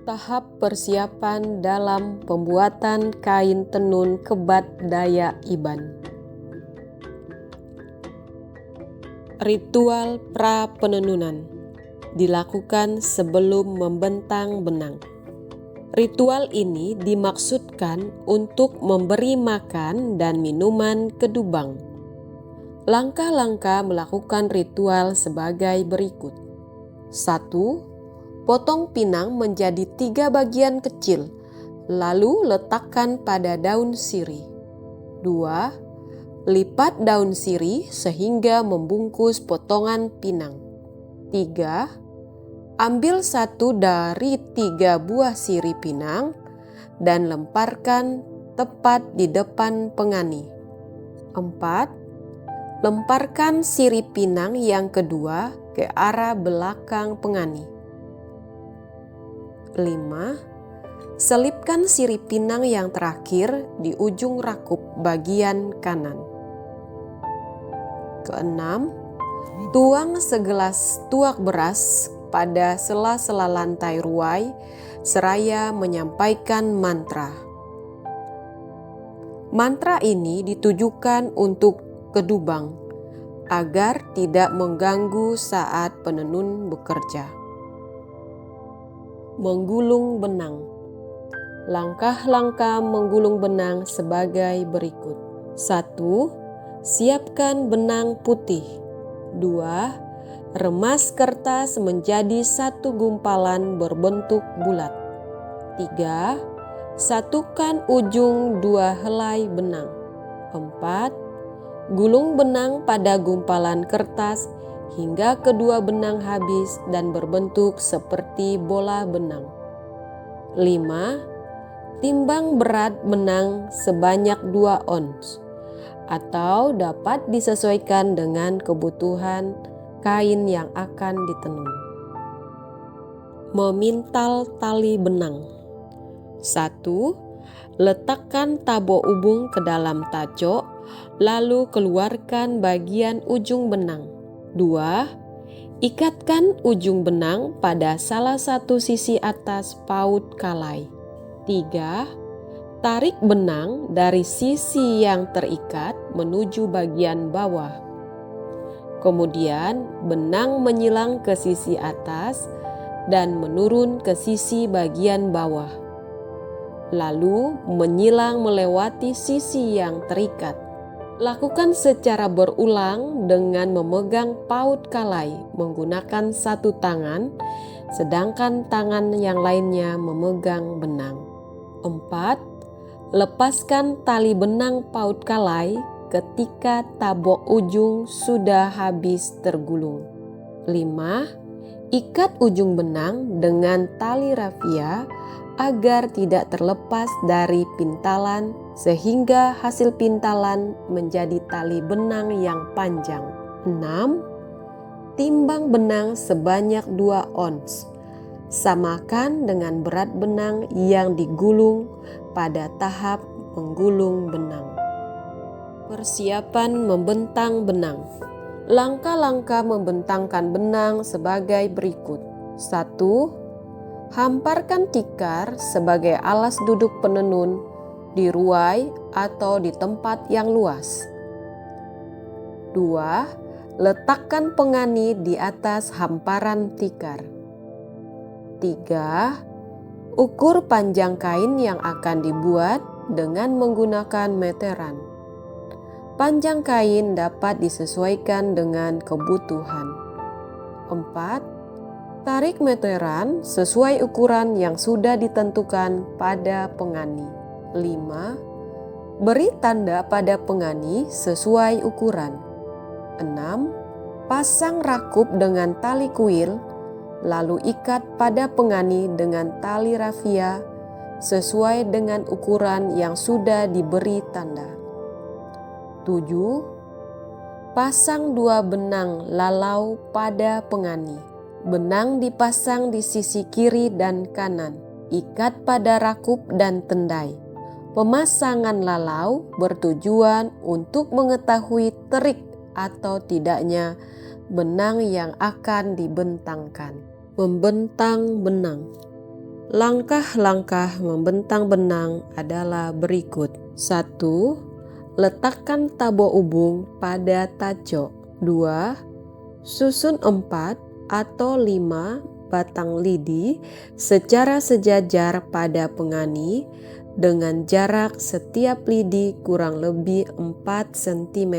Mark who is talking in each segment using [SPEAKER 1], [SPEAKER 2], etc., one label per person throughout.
[SPEAKER 1] Tahap persiapan dalam pembuatan kain tenun kebat Dayak Iban. Ritual pra-penenunan dilakukan sebelum membentang benang. Ritual ini dimaksudkan untuk memberi makan dan minuman ke dubang. Langkah-langkah melakukan ritual sebagai berikut. 1. Potong pinang menjadi 3 bagian kecil, lalu letakkan pada daun sirih. 2. Lipat daun sirih sehingga membungkus potongan pinang. 3. Ambil 1 dari 3 buah sirih pinang dan lemparkan tepat di depan pengani. 4. Lemparkan sirih pinang yang kedua ke arah belakang pengani. 5. Selipkan sirih pinang yang terakhir di ujung rakup bagian kanan. 6. Tuang segelas tuak beras pada sela-sela lantai ruai seraya menyampaikan mantra. Mantra ini ditujukan untuk kedubang agar tidak mengganggu saat penenun bekerja. Menggulung benang. Langkah-langkah menggulung benang sebagai berikut. 1. Siapkan benang putih. 2. Remas kertas menjadi 1 gumpalan berbentuk bulat. 3. Satukan ujung 2 helai benang. 4. Gulung benang pada gumpalan kertas hingga kedua benang habis dan berbentuk seperti bola benang. 5. Timbang berat benang sebanyak 2 ons atau dapat disesuaikan dengan kebutuhan kain yang akan ditenun. Memintal tali benang. 1. Letakkan tabo ubung ke dalam taco, lalu keluarkan bagian ujung benang. 2. Ikatkan ujung benang pada salah satu sisi atas paut kalai. 3. Tarik benang dari sisi yang terikat menuju bagian bawah. Kemudian benang menyilang ke sisi atas dan menurun ke sisi bagian bawah. Lalu menyilang melewati sisi yang terikat. Lakukan secara berulang dengan memegang paut kalai menggunakan 1 tangan, sedangkan tangan yang lainnya memegang benang. 4. Lepaskan tali benang paut kalai ketika tabok ujung sudah habis tergulung. 5. Ikat ujung benang dengan tali rafia agar tidak terlepas dari pintalan sehingga hasil pintalan menjadi tali benang yang panjang. 6. Timbang benang sebanyak 2 ons. Samakan dengan berat benang yang digulung pada tahap menggulung benang. Persiapan membentang benang. Langkah-langkah membentangkan benang sebagai berikut. 1. Hamparkan tikar sebagai alas duduk penenun di ruai atau di tempat yang luas. 2. Letakkan pengani di atas hamparan tikar. 3. Ukur panjang kain yang akan dibuat dengan menggunakan meteran. Panjang kain dapat disesuaikan dengan kebutuhan. 4. Tarik meteran sesuai ukuran yang sudah ditentukan pada pengani. 5. Beri tanda pada pengani sesuai ukuran. 6. Pasang rakup dengan tali kuil, lalu ikat pada pengani dengan tali rafia sesuai dengan ukuran yang sudah diberi tanda. 7. Pasang 2 benang lalau pada pengani. Benang dipasang di sisi kiri dan kanan, ikat pada rakup dan tendai. Pemasangan lalau bertujuan untuk mengetahui terik atau tidaknya benang yang akan dibentangkan. Membentang benang. Langkah-langkah membentang benang adalah berikut. 1. Letakkan tabo ubung pada taco. 2. Susun 4 atau 5 batang lidi secara sejajar pada pengani dengan jarak setiap lidi kurang lebih 4 cm.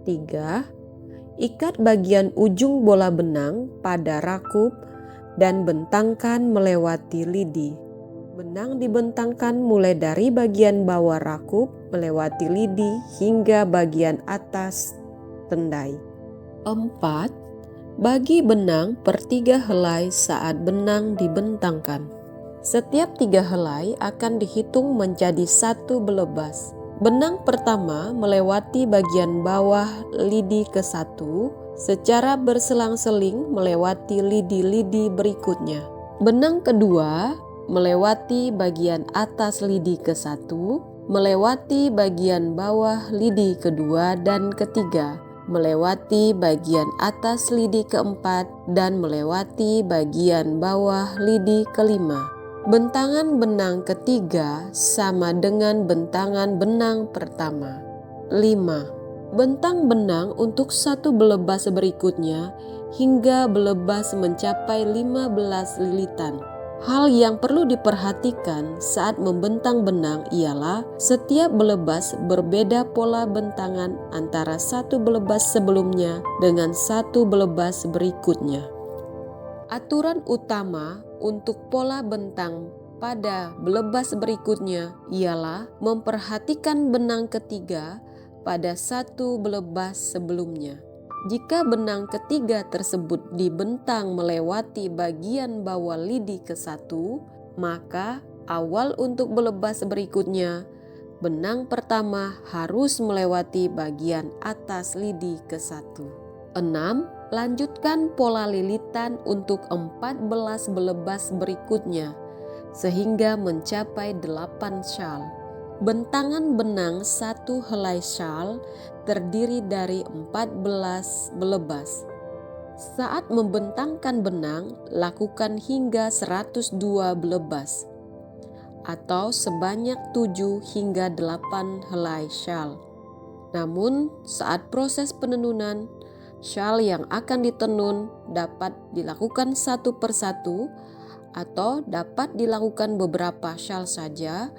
[SPEAKER 1] 3. Ikat bagian ujung bola benang pada rakup dan bentangkan melewati lidi. Benang dibentangkan mulai dari bagian bawah rakup melewati lidi hingga bagian atas tendai. 4. Bagi benang per 3 helai saat benang dibentangkan. Setiap 3 helai akan dihitung menjadi 1 belebas. Benang pertama melewati bagian bawah lidi ke-1 secara berselang-seling melewati lidi-lidi berikutnya. Benang kedua melewati bagian atas lidi ke-1, melewati bagian bawah lidi kedua dan ketiga, melewati bagian atas lidi keempat, dan melewati bagian bawah lidi kelima. Bentangan benang ketiga sama dengan bentangan benang pertama. 5. Bentang benang untuk 1 belebas berikutnya hingga belebas mencapai 15 lilitan. Hal yang perlu diperhatikan saat membentang benang ialah setiap belebas berbeda pola bentangan antara 1 belebas sebelumnya dengan 1 belebas berikutnya. Aturan utama untuk pola bentang pada belebas berikutnya ialah memperhatikan benang ketiga pada 1 belebas sebelumnya. Jika benang ketiga tersebut dibentang melewati bagian bawah lidi ke-1, maka awal untuk belebas berikutnya, benang pertama harus melewati bagian atas lidi ke-1. 6. Lanjutkan pola lilitan untuk 14 belebas berikutnya, sehingga mencapai 8 syal. Bentangan benang 1 helai syal terdiri dari 14 belebas. Saat membentangkan benang, lakukan hingga 102 belebas atau sebanyak 7 hingga 8 helai syal. Namun, saat proses penenunan, syal yang akan ditenun dapat dilakukan satu persatu atau dapat dilakukan beberapa syal saja,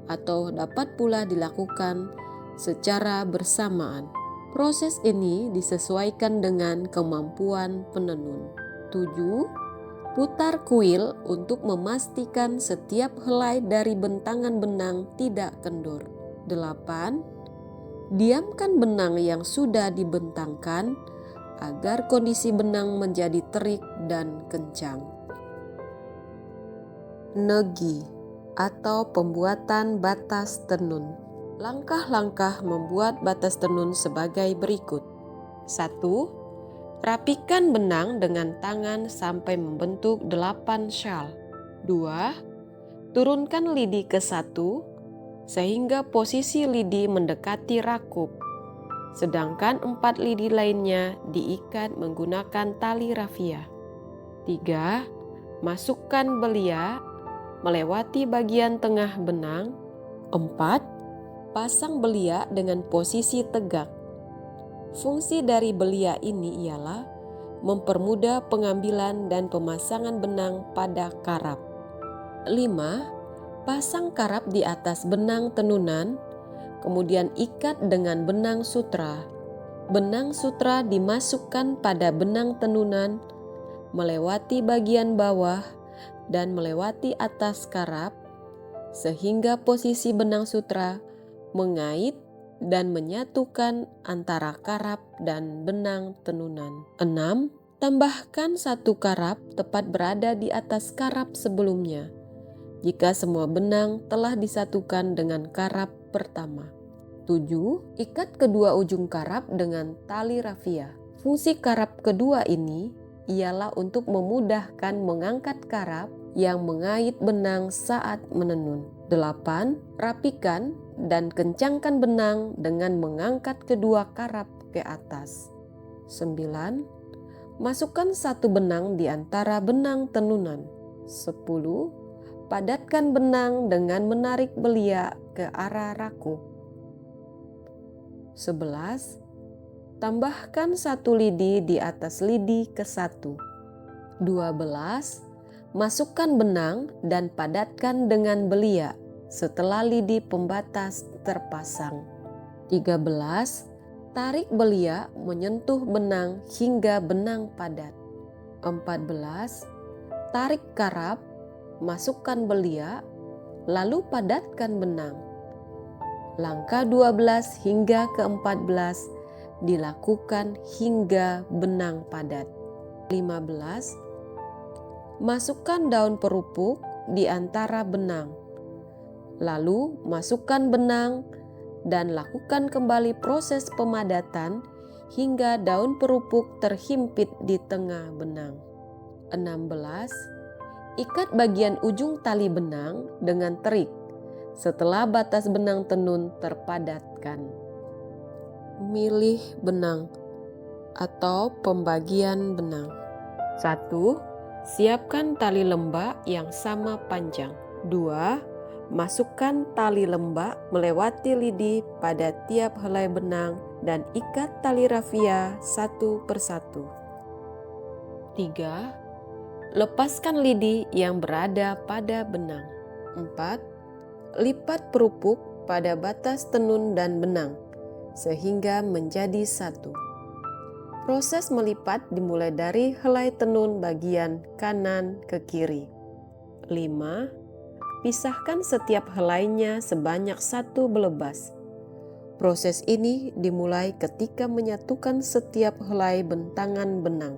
[SPEAKER 1] atau dapat pula dilakukan secara bersamaan. Proses ini disesuaikan dengan kemampuan penenun. 7. Putar kuil untuk memastikan setiap helai dari bentangan benang tidak kendor. 8. Diamkan benang yang sudah dibentangkan agar kondisi benang menjadi terik dan kencang. Negi atau pembuatan batas tenun. Langkah-langkah membuat batas tenun sebagai berikut. 1. Rapikan benang dengan tangan sampai membentuk 8 syal. 2. Turunkan lidi ke-1 sehingga posisi lidi mendekati rakup, sedangkan 4 lidi lainnya diikat menggunakan tali rafia. 3. Masukkan belia melewati bagian tengah benang. 4. Pasang belia dengan posisi tegak. Fungsi dari belia ini ialah mempermudah pengambilan dan pemasangan benang pada karab. 5. Pasang karab di atas benang tenunan, kemudian ikat dengan benang sutra. Benang sutra dimasukkan pada benang tenunan, melewati bagian bawah dan melewati atas karab, sehingga posisi benang sutra mengait dan menyatukan antara karab dan benang tenunan. 6. Tambahkan 1 karab tepat berada di atas karab sebelumnya, jika semua benang telah disatukan dengan karab pertama. 7. Ikat kedua ujung karab dengan tali rafia. Fungsi karab kedua ini ialah untuk memudahkan mengangkat karab yang mengait benang saat menenun. 8. Rapikan dan kencangkan benang dengan mengangkat kedua karab ke atas. 9. Masukkan 1 benang di antara benang tenunan. 10. Padatkan benang dengan menarik beliak ke arah raku. 11. Tambahkan 1 lidi di atas lidi ke-1. 12. Masukkan benang dan padatkan dengan beliak setelah lidi pembatas terpasang. 13. Tarik beliak menyentuh benang hingga benang padat. 14. Tarik karab, masukkan beliak, lalu padatkan benang. Langkah 12 hingga ke-14 dilakukan hingga benang padat. 15. Masukkan daun perupuk di antara benang. Lalu masukkan benang dan lakukan kembali proses pemadatan hingga daun perupuk terhimpit di tengah benang. 16. Ikat bagian ujung tali benang dengan terik setelah batas benang tenun terpadatkan. Milih benang atau pembagian benang. 1. Siapkan tali lembak yang sama panjang. 2. Masukkan tali lembak melewati lidi pada tiap helai benang dan ikat tali rafia satu persatu. 3. Lepaskan lidi yang berada pada benang. 4. Lipat perupuk pada batas tenun dan benang sehingga menjadi satu. Proses melipat dimulai dari helai tenun bagian kanan ke kiri. 5. Pisahkan setiap helainya sebanyak 1 belebas. Proses ini dimulai ketika menyatukan setiap helai bentangan benang.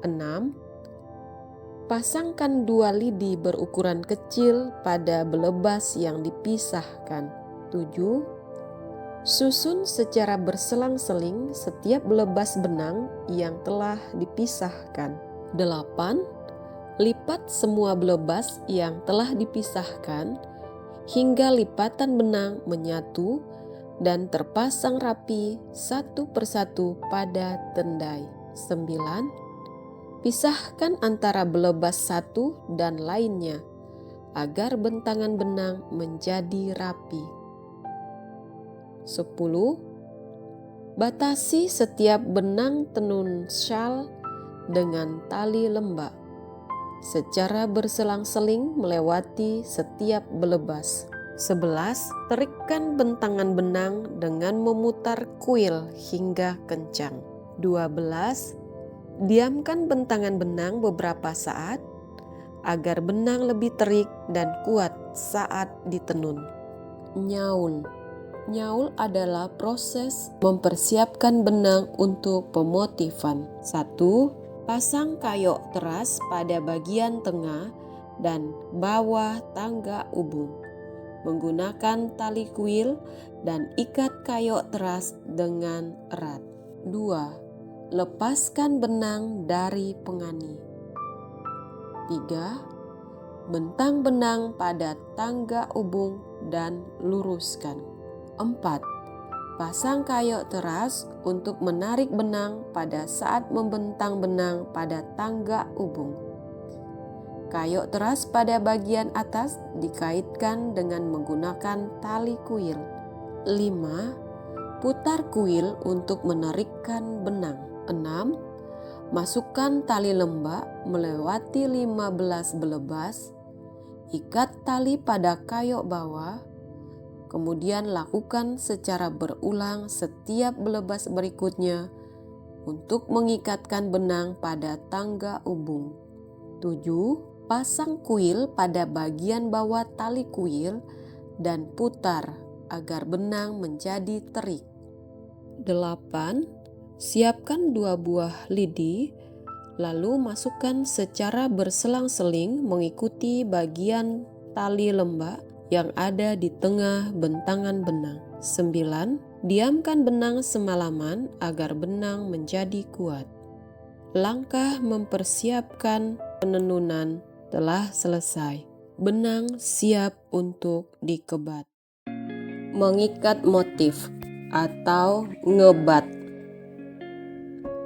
[SPEAKER 1] 6. Pasangkan 2 lidi berukuran kecil pada belebas yang dipisahkan. 7. Susun secara berselang-seling setiap belebas benang yang telah dipisahkan. 8. Lipat semua belebas yang telah dipisahkan hingga lipatan benang menyatu dan terpasang rapi satu persatu pada tendai. 9. Pisahkan antara belebas satu dan lainnya agar bentangan benang menjadi rapi. 10. Batasi setiap benang tenun syal dengan tali lembak secara berselang-seling melewati setiap belebas. 11. Terikkan bentangan benang dengan memutar kuil hingga kencang. 12. Diamkan bentangan benang beberapa saat agar benang lebih terik dan kuat saat ditenun. Nyaul. Nyaul adalah proses mempersiapkan benang untuk pemotifan. 1. Pasang kayok teras pada bagian tengah dan bawah tangga ubung menggunakan tali kuil dan ikat kayok teras dengan erat. 2. Lepaskan benang dari pengani. 3. Bentang benang pada tangga ubung dan luruskan. 4. Pasang kayok teras untuk menarik benang pada saat membentang benang pada tangga ubung. Kayok teras pada bagian atas dikaitkan dengan menggunakan tali kuil. 5. Putar kuil untuk menarikkan benang. 6. Masukkan tali lembak melewati 15 belebas, ikat tali pada kayok bawah, kemudian lakukan secara berulang setiap belebas berikutnya untuk mengikatkan benang pada tangga ubung. 7. Pasang kuil pada bagian bawah tali kuil dan putar agar benang menjadi terik. 8. Siapkan 2 buah lidi, lalu masukkan secara berselang-seling mengikuti bagian tali lembak yang ada di tengah bentangan benang. 9. Diamkan benang semalaman agar benang menjadi kuat. Langkah mempersiapkan penenunan telah selesai. Benang siap untuk dikebat. Mengikat motif atau ngebat.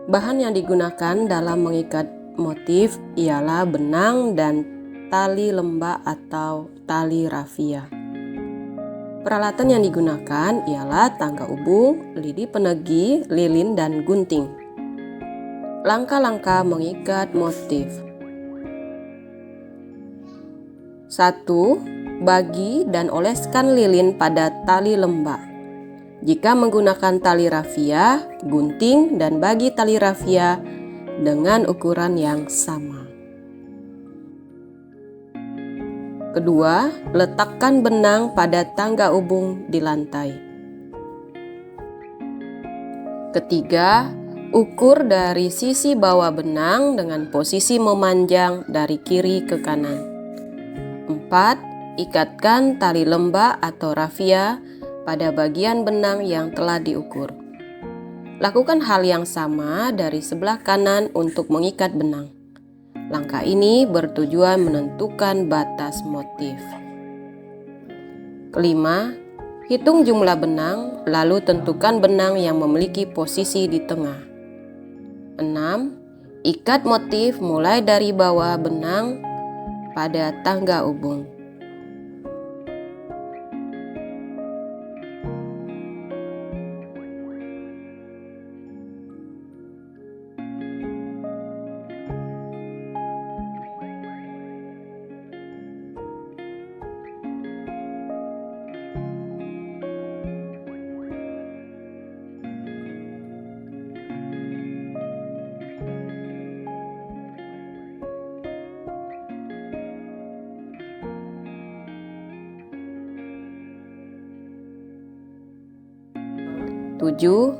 [SPEAKER 1] Bahan yang digunakan dalam mengikat motif ialah benang dan tali lembak atau tali rafia. Peralatan yang digunakan ialah tangga ubung, lidi penegi, lilin, dan gunting. Langkah-langkah mengikat motif. 1. Bagi dan oleskan lilin pada tali lembak. Jika menggunakan tali rafia, gunting dan bagi tali rafia dengan ukuran yang sama. Kedua, letakkan benang pada tangga ubung di lantai. Ketiga, ukur dari sisi bawah benang dengan posisi memanjang dari kiri ke kanan. 4. Ikatkan tali lembak atau rafia pada bagian benang yang telah diukur. Lakukan hal yang sama dari sebelah kanan untuk mengikat benang. Langkah ini bertujuan menentukan batas motif. Kelima, hitung jumlah benang, lalu tentukan benang yang memiliki posisi di tengah. 6. Ikat motif mulai dari bawah benang pada tangga ubung. Tujuh,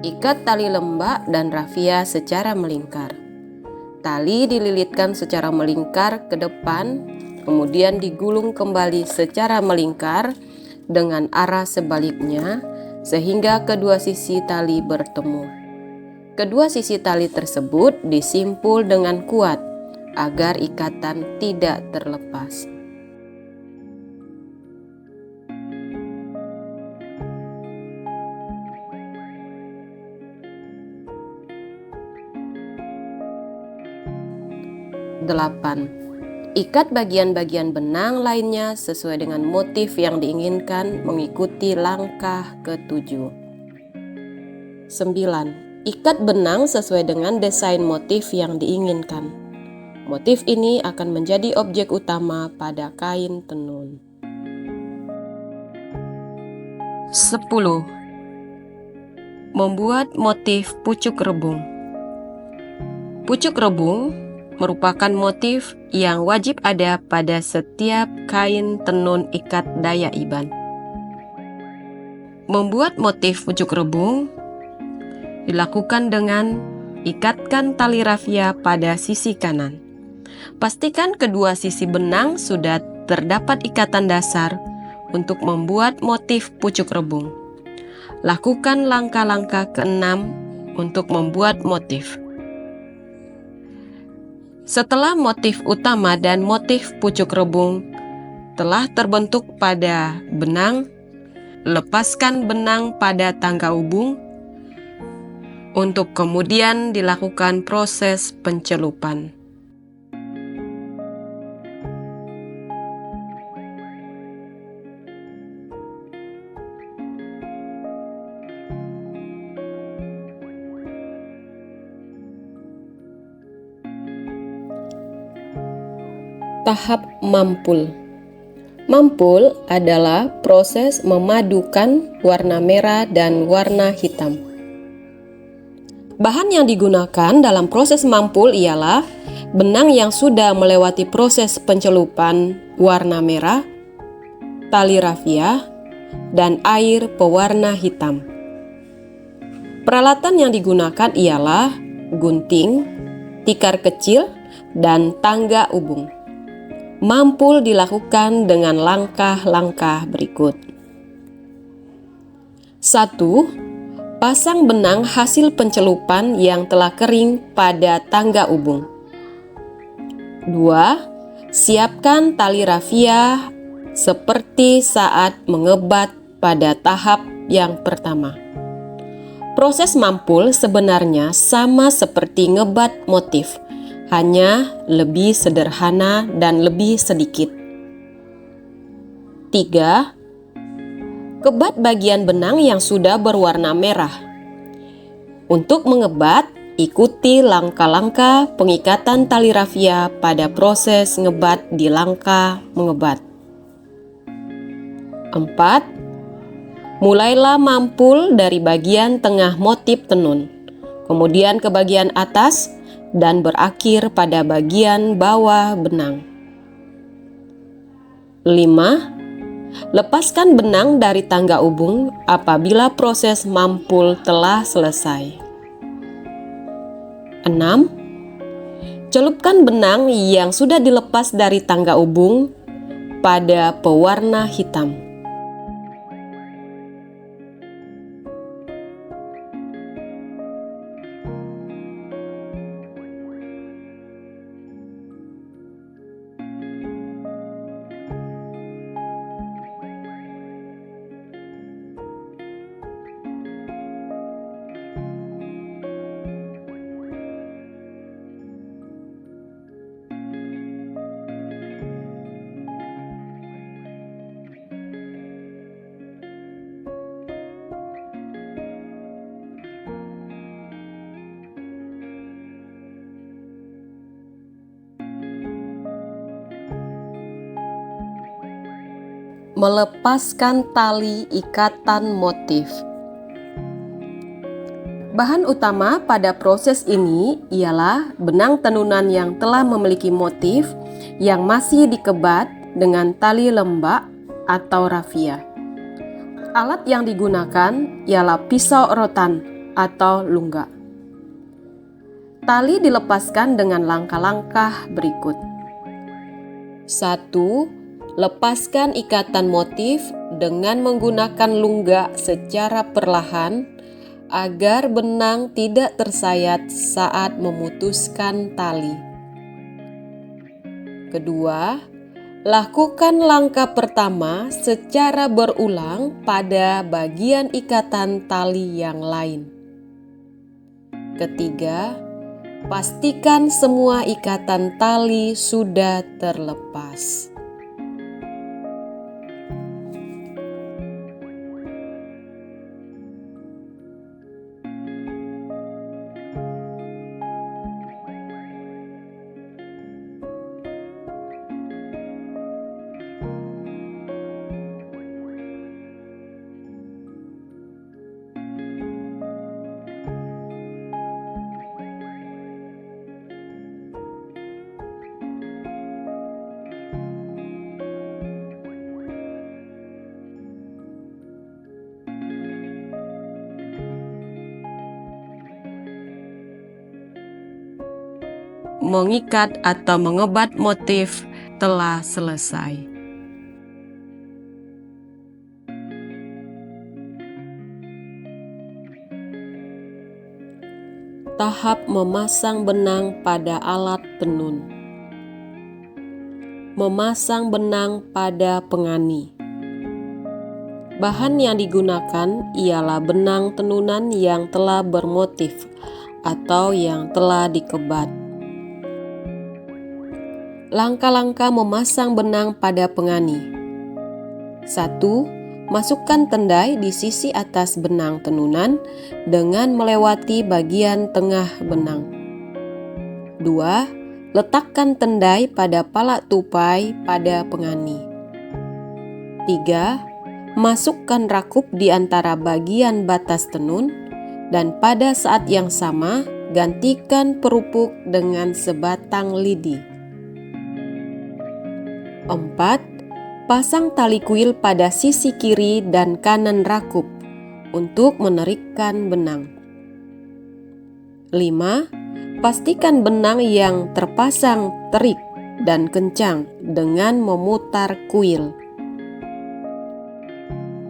[SPEAKER 1] ikat tali lembak dan rafia secara melingkar. Tali dililitkan secara melingkar ke depan, kemudian digulung kembali secara melingkar dengan arah sebaliknya sehingga kedua sisi tali bertemu. Kedua sisi tali tersebut disimpul dengan kuat agar ikatan tidak terlepas. Delapan, ikat bagian-bagian benang lainnya sesuai dengan motif yang diinginkan mengikuti langkah ke-7. 9. Ikat benang sesuai dengan desain motif yang diinginkan. Motif ini akan menjadi objek utama pada kain tenun. 10. Membuat motif pucuk rebung. Pucuk rebung merupakan motif yang wajib ada pada setiap kain tenun ikat daya iban. Membuat motif pucuk rebung dilakukan dengan ikatkan tali rafia pada sisi kanan. Pastikan kedua sisi benang sudah terdapat ikatan dasar untuk membuat motif pucuk rebung. Lakukan langkah-langkah ke-6 untuk membuat motif. Setelah motif utama dan motif pucuk rebung telah terbentuk pada benang, lepaskan benang pada tangga ubung untuk kemudian dilakukan proses pencelupan. Tahap mampul. Mampul adalah proses memadukan warna merah dan warna hitam. Bahan yang digunakan dalam proses mampul ialah benang yang sudah melewati proses pencelupan warna merah, tali rafia, dan air pewarna hitam. Peralatan yang digunakan ialah gunting, tikar kecil, dan tangga ubung. Mampul dilakukan dengan langkah-langkah berikut. 1. Pasang benang hasil pencelupan yang telah kering pada tangga ubung. 2. Siapkan tali rafia seperti saat mengebat pada tahap yang pertama. Proses mampul sebenarnya sama seperti ngebat motif, hanya lebih sederhana dan lebih sedikit. 3. Kebat bagian benang yang sudah berwarna merah. Untuk mengebat, ikuti langkah-langkah pengikatan tali rafia pada proses ngebat di langkah mengebat. 4. Mulailah mampul dari bagian tengah motif tenun, kemudian ke bagian atas dan berakhir pada bagian bawah benang. 5. Lepaskan benang dari tangga ubung apabila proses mampul telah selesai. 6. Celupkan benang yang sudah dilepas dari tangga ubung pada pewarna hitam. Melepaskan tali ikatan motif. Bahan utama pada proses ini ialah benang tenunan yang telah memiliki motif yang masih dikebat dengan tali lembak atau rafia. Alat yang digunakan ialah pisau rotan atau lunggak. Tali dilepaskan dengan langkah-langkah berikut. 1. Lepaskan ikatan motif dengan menggunakan lunggak secara perlahan agar benang tidak tersayat saat memutuskan tali. Kedua, lakukan langkah pertama secara berulang pada bagian ikatan tali yang lain. Ketiga, pastikan semua ikatan tali sudah terlepas. Mengikat atau mengebat motif telah selesai. Tahap memasang benang pada alat tenun. Memasang benang pada pengani. Bahan yang digunakan ialah benang tenunan yang telah bermotif atau yang telah dikebat. Langkah-langkah memasang benang pada pengani. 1. Masukkan tendai di sisi atas benang tenunan dengan melewati bagian tengah benang. 2. Letakkan tendai pada palak tupai pada pengani. 3. Masukkan rakup di antara bagian batas tenun dan pada saat yang sama gantikan perupuk dengan sebatang lidi. 4. Pasang tali kuil pada sisi kiri dan kanan rakup untuk menarikkan benang. 5. Pastikan benang yang terpasang terik dan kencang dengan memutar kuil.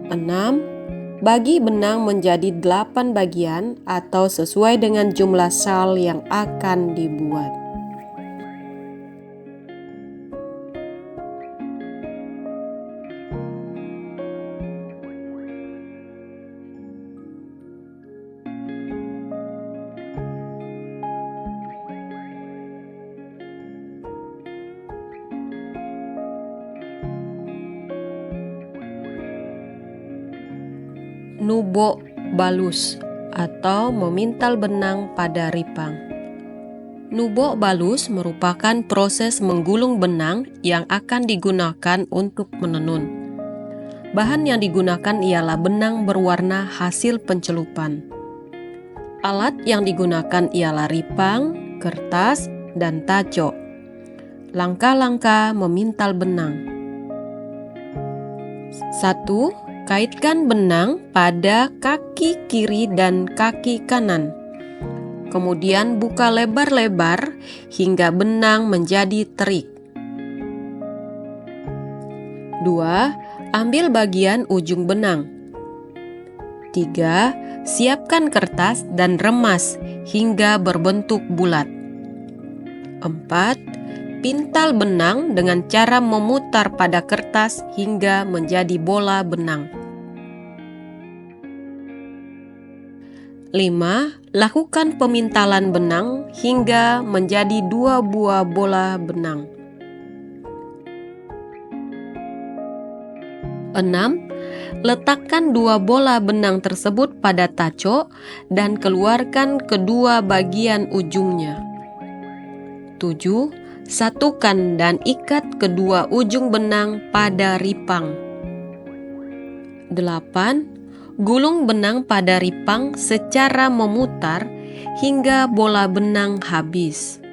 [SPEAKER 1] 6. Bagi benang menjadi 8 bagian atau sesuai dengan jumlah syal yang akan dibuat. Nubok balus atau memintal benang pada ripang. Nubok balus merupakan proses menggulung benang yang akan digunakan untuk menenun. Bahan yang digunakan ialah benang berwarna hasil pencelupan. Alat yang digunakan ialah ripang, kertas, dan taco. Langkah-langkah memintal benang. 1. Kaitkan benang pada kaki kiri dan kaki kanan. Kemudian buka lebar-lebar hingga benang menjadi terik. 2. Ambil bagian ujung benang. 3. Siapkan kertas dan remas hingga berbentuk bulat. 4. Pintal benang dengan cara memutar pada kertas hingga menjadi bola benang. 5. Lakukan pemintalan benang hingga menjadi 2 buah bola benang. 6. Letakkan 2 bola benang tersebut pada taco dan keluarkan kedua bagian ujungnya. 7. Satukan dan ikat kedua ujung benang pada ripang. 8. Gulung benang pada ripang secara memutar hingga bola benang habis.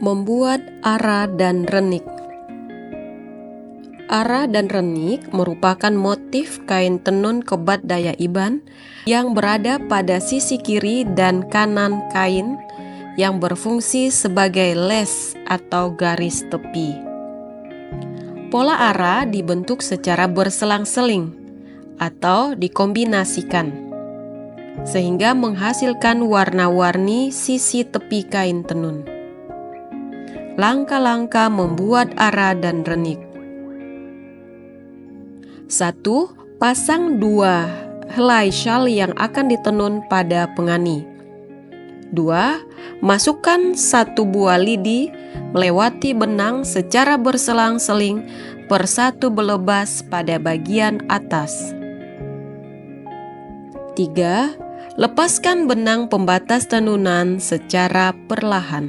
[SPEAKER 1] Membuat ara dan renik. Ara dan renik merupakan motif kain tenun kebat daya iban yang berada pada sisi kiri dan kanan kain yang berfungsi sebagai les atau garis tepi. Pola ara dibentuk secara berselang-seling atau dikombinasikan, sehingga menghasilkan warna-warni sisi tepi kain tenun. Langkah-langkah membuat ara dan renik. 1. Pasang 2 helai syal yang akan ditenun pada pengani. 2. Masukkan 1 buah lidi melewati benang secara berselang-seling per 1 belebas pada bagian atas. 3. Lepaskan benang pembatas tenunan secara perlahan.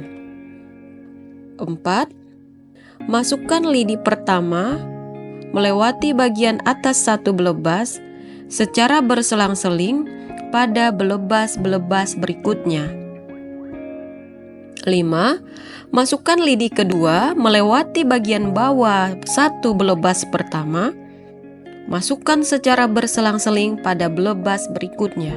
[SPEAKER 1] 4. Masukkan lidi pertama melewati bagian atas 1 belebas secara berselang-seling pada belebas-belebas berikutnya. 5. Masukkan lidi kedua melewati bagian bawah 1 belebas pertama, masukkan secara berselang-seling pada belebas berikutnya.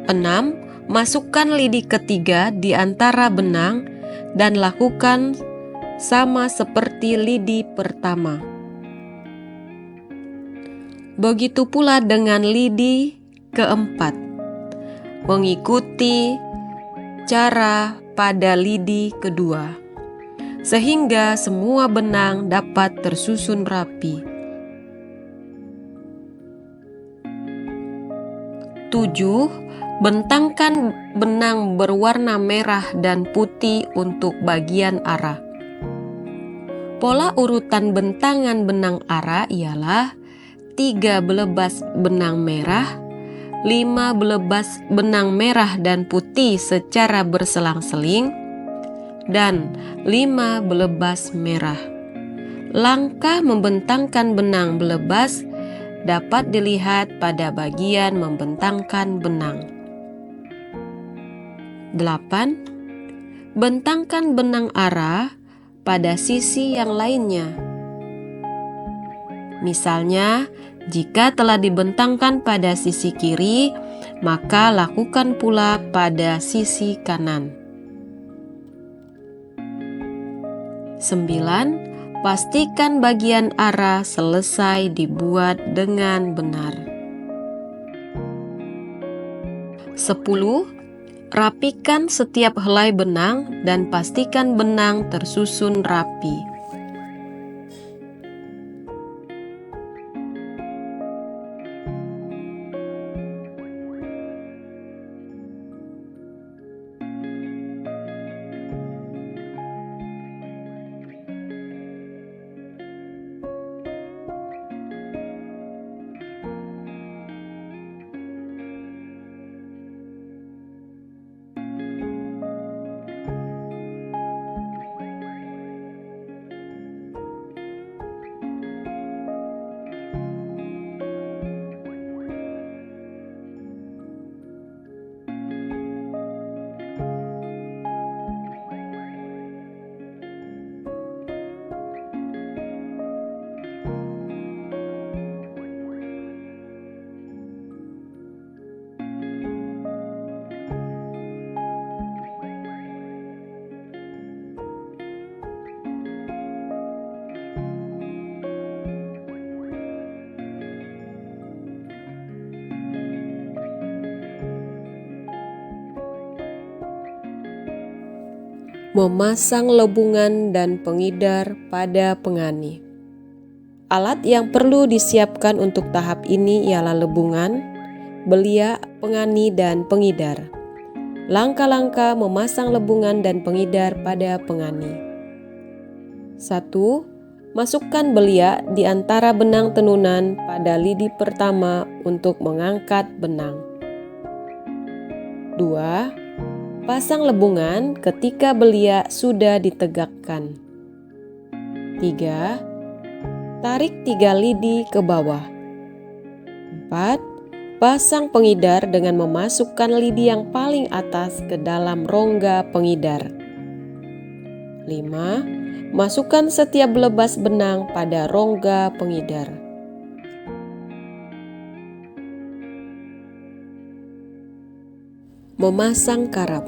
[SPEAKER 1] Enam, masukkan lidi ketiga di antara benang dan lakukan sama seperti lidi pertama. Begitu pula dengan lidi keempat, mengikuti cara pada lidi kedua, sehingga semua benang dapat tersusun rapi. 7. Bentangkan benang berwarna merah dan putih untuk bagian ara. Pola urutan bentangan benang ara ialah 3 belebas benang merah, 5 belebas benang merah dan putih secara berselang-seling, dan 5 belebas merah. Langkah membentangkan benang belebas dapat dilihat pada bagian membentangkan benang. 8. Bentangkan benang ara pada sisi yang lainnya. Misalnya, jika telah dibentangkan pada sisi kiri, maka lakukan pula pada sisi kanan. 9. Pastikan bagian ara selesai dibuat dengan benar. 10. Rapikan setiap helai benang dan pastikan benang tersusun rapi. Memasang lebungan dan pengidar pada pengani. Alat yang perlu disiapkan untuk tahap ini ialah lebungan, beliak, pengani, dan pengidar. Langkah-langkah memasang lebungan dan pengidar pada pengani. 1. Masukkan beliak di antara benang tenunan pada lidi pertama untuk mengangkat benang. 2. Pasang lebungan ketika beliak sudah ditegakkan. 3. Tarik 3 lidi ke bawah. 4. Pasang pengidar dengan memasukkan lidi yang paling atas ke dalam rongga pengidar. 5. Masukkan setiap lebas benang pada rongga pengidar. Memasang karab.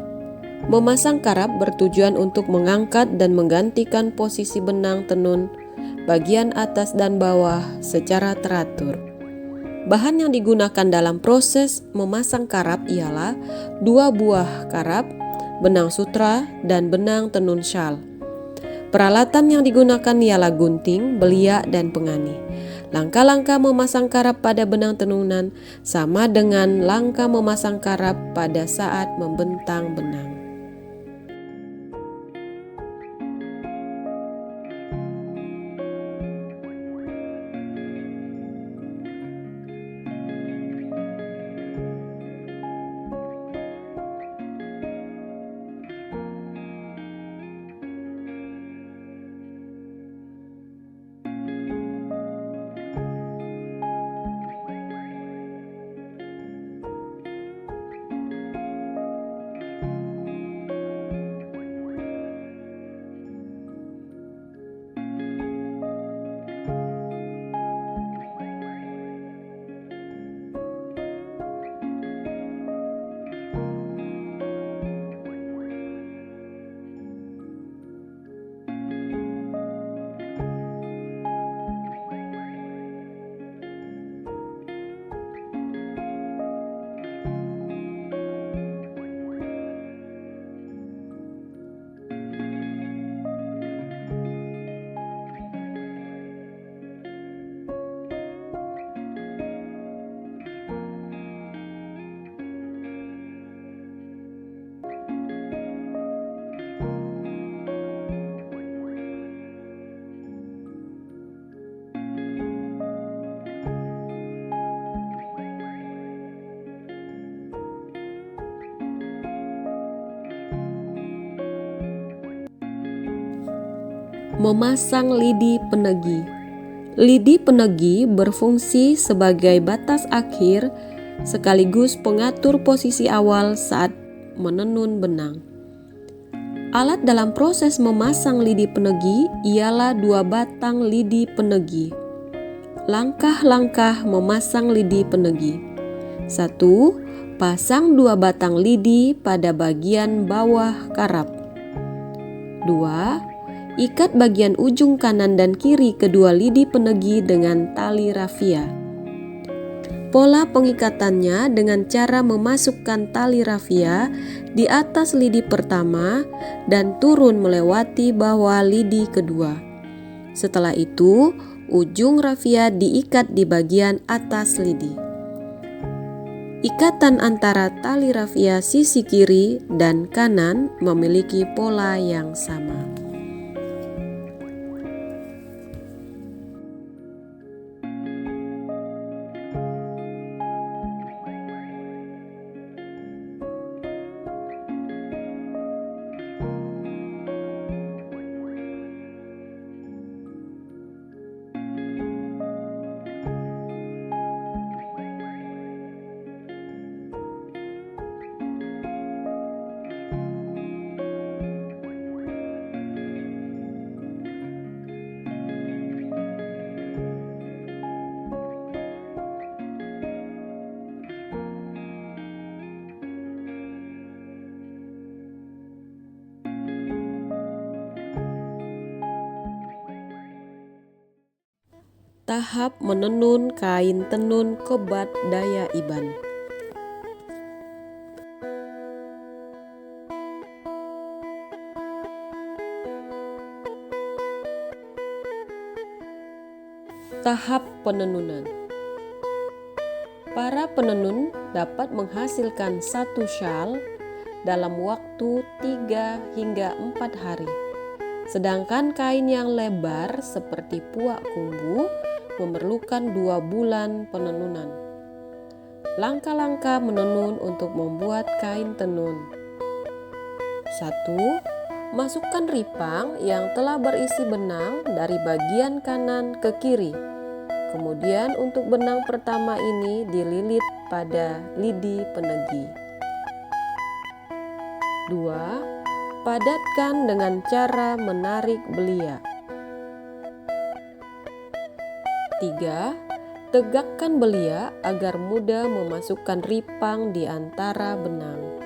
[SPEAKER 1] Memasang karab bertujuan untuk mengangkat dan menggantikan posisi benang tenun bagian atas dan bawah secara teratur. Bahan yang digunakan dalam proses memasang karab ialah 2 buah karab, benang sutra, dan benang tenun syal. Peralatan yang digunakan ialah gunting, beliak, dan pengani. Langkah-langkah memasang karab pada benang tenunan sama dengan langkah memasang karab pada saat membentang benang. Memasang lidi penegi. Lidi penegi berfungsi sebagai batas akhir sekaligus pengatur posisi awal saat menenun benang. Alat dalam proses memasang lidi penegi ialah 2 batang lidi penegi. Langkah-langkah memasang lidi penegi. 1. Pasang 2 batang lidi pada bagian bawah karab. 2. Ikat bagian ujung kanan dan kiri kedua lidi penegi dengan tali rafia. Pola pengikatannya dengan cara memasukkan tali rafia di atas lidi pertama dan turun melewati bawah lidi kedua. Setelah itu, ujung rafia diikat di bagian atas lidi. Ikatan antara tali rafia sisi kiri dan kanan memiliki pola yang sama. Tahap menenun kain tenun kebat daya iban. Tahap penenunan. Para penenun dapat menghasilkan satu syal dalam waktu 3 hingga 4 hari. Sedangkan kain yang lebar seperti puak kumbu memerlukan 2 bulan penenunan. Langkah-langkah menenun untuk membuat kain tenun. 1. Masukkan ripang yang telah berisi benang dari bagian kanan ke kiri. Kemudian untuk benang pertama ini dililit pada lidi penegi. 2. Padatkan dengan cara menarik belia. 3. Tegakkan belia agar mudah memasukkan ripang di antara benang.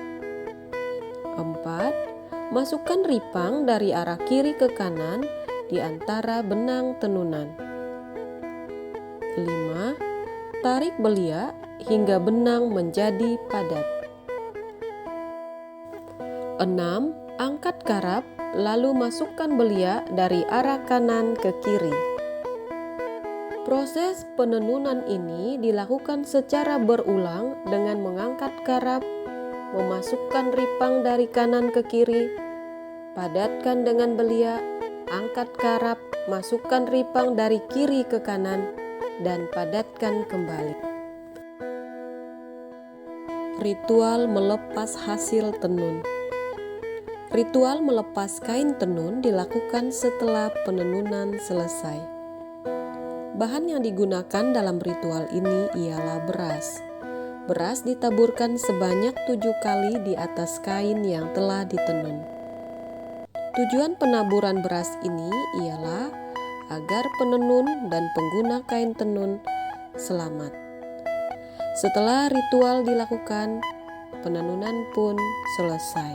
[SPEAKER 1] 4. Masukkan ripang dari arah kiri ke kanan di antara benang tenunan. 5. Tarik belia hingga benang menjadi padat. 6. Angkat karab lalu masukkan belia dari arah kanan ke kiri. Proses penenunan ini dilakukan secara berulang dengan mengangkat karab, memasukkan ripang dari kanan ke kiri, padatkan dengan belia, angkat karab, masukkan ripang dari kiri ke kanan, dan padatkan kembali. Ritual melepas hasil tenun. Ritual melepas kain tenun dilakukan setelah penenunan selesai. Bahan yang digunakan dalam ritual ini ialah beras. Beras ditaburkan sebanyak 7 kali di atas kain yang telah ditenun. Tujuan penaburan beras ini ialah agar penenun dan pengguna kain tenun selamat. Setelah ritual dilakukan, penenunan pun selesai.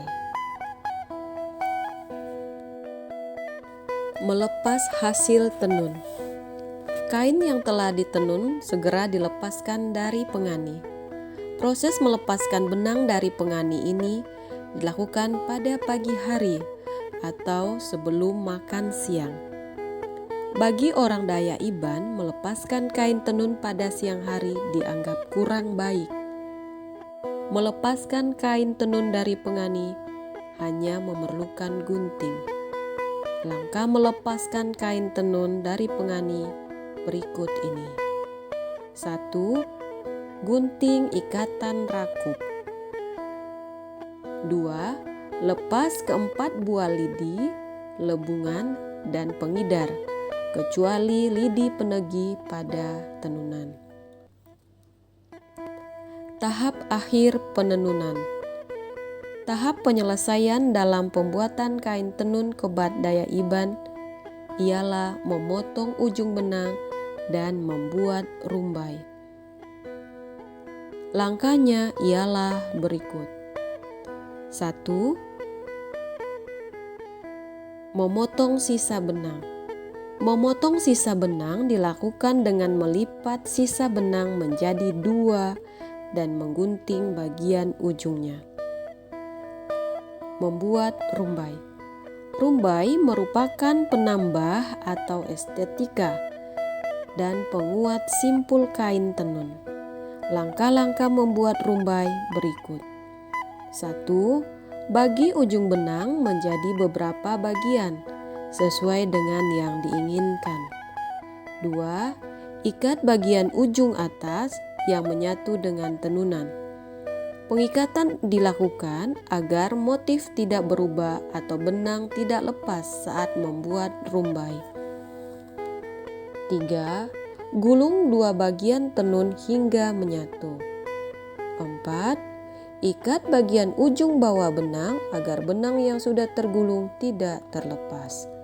[SPEAKER 1] Melepas hasil tenun. Kain yang telah ditenun segera dilepaskan dari pengani. Proses melepaskan benang dari pengani ini dilakukan pada pagi hari atau sebelum makan siang. Bagi orang Dayak Iban, melepaskan kain tenun pada siang hari dianggap kurang baik. Melepaskan kain tenun dari pengani hanya memerlukan gunting. Langkah melepaskan kain tenun dari pengani berikut ini. 1. Gunting ikatan rakup. 2. Lepas keempat buah lidi, lebungan, dan pengidar, kecuali lidi penegi pada tenunan. Tahap akhir penenunan. Tahap penyelesaian dalam pembuatan kain tenun kebat Dayak Iban ialah memotong ujung benang dan membuat rumbai. Langkahnya ialah berikut. 1. Memotong sisa benang. Memotong sisa benang dilakukan dengan melipat sisa benang menjadi 2 dan menggunting bagian ujungnya. Membuat rumbai. Rumbai merupakan penambah atau estetika dan penguat simpul kain tenun. Langkah-langkah membuat rumbai berikut. 1. Bagi ujung benang menjadi beberapa bagian sesuai dengan yang diinginkan. 2. Ikat bagian ujung atas yang menyatu dengan tenunan. Pengikatan dilakukan agar motif tidak berubah atau benang tidak lepas saat membuat rumbai. 3. Gulung 2 bagian tenun hingga menyatu. 4. Ikat bagian ujung bawah benang agar benang yang sudah tergulung tidak terlepas.